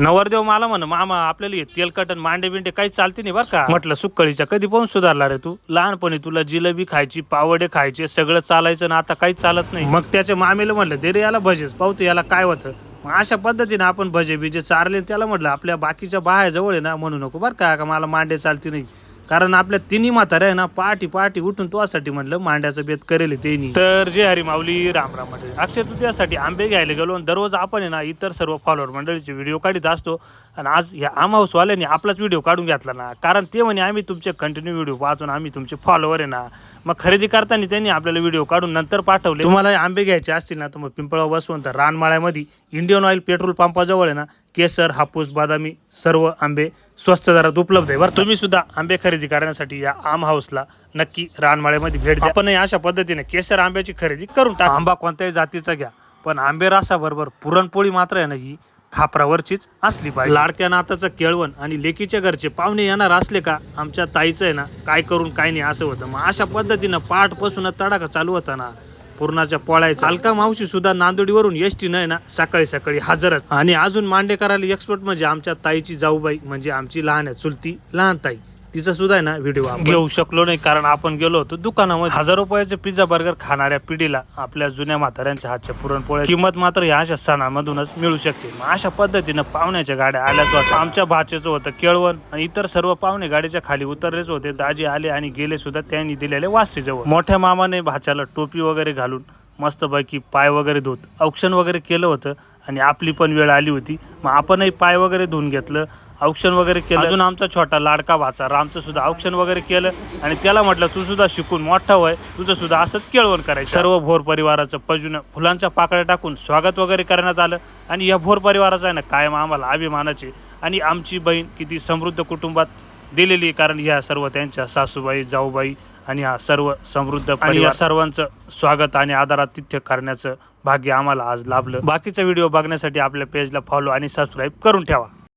नवरदेव मला म्हण मामा आपल्याला हे तेलकट आणि मांडे बिंडे काही चालते नाही बरं का. म्हटलं सुक्कळीच्या कधी पाहून सुधारला रे तू. लहानपणी तुला जिलेबी खायची, पावडे खायचे, सगळं चालायचं ना आता काहीच चालत नाही. मग त्याच्या मामीला म्हटलं दे रे याला भजेच पाहतो याला काय होतं. मग अशा पद्धतीने आपण भजे बिजे चारले. त्याला म्हटलं आपल्या बाकीच्या बाया जवळ आहे ना म्हणू नको बरं का मला मांडे चालते नाही. कारण आपल्या तिन्ही म्हाताऱ्या आहे ना पहाटी उठून तुझ्यासाठी म्हटलं मांड्याचं बेत करेल त्यांनी. तर जे हरी माऊली रामराम मध्ये अक्षय तृतीयासाठी आंबे घ्यायला गेलो आणि दररोज आपण आहे ना इतर सर्व फॉलोअर मंडळीचे व्हिडिओ काढीत असतो. आणि आज या आम हाऊसवाल्यांनी आपलाच व्हिडिओ काढून घेतला ना. कारण ते म्हणे आम्ही तुमचे कंटिन्यू व्हिडिओ पाहतो ना, आम्ही तुमचे फॉलोअर आहे ना. मग खरेदी करताना त्यांनी आपल्याला व्हिडिओ काढून नंतर पाठवले. तुम्हाला आंबे घ्यायचे असतील ना तर मग पिंपळगाव बसवंत रानमाळ्यामध्ये इंडियन ऑइल पेट्रोल पंपाजवळ आहे ना केसर, हापूस, बदामी सर्व आंबे स्वस्त दरात उपलब्ध आहे बरं. तुम्ही सुद्धा आंबे खरेदी करण्यासाठी या आम हाऊसला नक्की रानमाळ्यामध्ये भेट द्या. आपण अशा पद्धतीने केसर आंब्याची खरेदी करून टाका. आंबा कोणत्याही जातीचा घ्या पण आंबे रसाबरोबर पुरणपोळी मात्र आहे ना ही खापरावरचीच असली पाहिजे. लाडक्या नाताचं केळवण आणि लेकीच्या घरचे पाहुणे येणार असले का आमच्या ताईचं आहे ना काय करून काय नाही असं होतं. मग अशा पद्धतीनं पाठपासून तडाखा चालू होता ना. पूर्णाच्या पोळ्याचा अलका मावशी सुद्धा नांदोडीवरून एसटी नाही ना सकाळी हजरच. आणि अजून मांडे करायला एक्सपर्ट म्हणजे आमच्या ताईची जाऊबाई म्हणजे आमची लहान चुलती लहान ताई. तिचा सुद्धा आहे ना व्हिडिओ घेऊ शकलो नाही कारण आपण गेलो होतो दुकानामध्ये. 1000 रुपयाचे पिझ्झा बर्गर खाणाऱ्या पिढीला आपल्या जुन्या म्हाताऱ्यांच्या हातच्या पुरणपोळ्या किंमत मात्र ह्या अशा सणामधूनच मिळू शकते. मग अशा पद्धतीनं पाहुण्याच्या गाड्या आल्याच होत्या. आमच्या भाचेचं होतं केळवण आणि इतर सर्व पाहुणे गाडीच्या खाली उतरलेच होते. दाजी आले आणि गेले सुद्धा त्यांनी दिलेले वासरीजवळ. मोठ्या मामाने भाच्याला टोपी वगैरे घालून मस्तपैकी पाय वगैरे धुत औक्षण वगैरे केलं होतं. आणि आपली पण वेळ आली होती. मग आपणही पाय वगैरे धुवून घेतलं, औक्षण वगैरे केलं. अजून आमचा छोटा लाडका भाचा रामचं सुद्धा औक्षण वगैरे केलं. आणि त्याला म्हटलं तू सुद्धा शिकून मोठा होय, तुझं सुद्धा असंच केळवण करायचं. सर्व भोर परिवाराचं पजून फुलांच्या पाकळ्या टाकून स्वागत वगैरे करण्यात आलं. आणि या भोर परिवाराचा आहे ना कायम आम्हाला अभिमानाचे. आणि आमची बहीण किती समृद्ध कुटुंबात दिलेली, कारण ह्या सर्व त्यांच्या सासूबाई, जाऊबाई आणि हा सर्व समृद्ध परिवार सर्वांचं स्वागत आणि आदरातिथ्य करण्याचं भाग्य आम्हाला आज लाभलं. बाकीचा व्हिडिओ बघण्यासाठी आपल्या पेजला फॉलो आणि सबस्क्राईब करून ठेवा.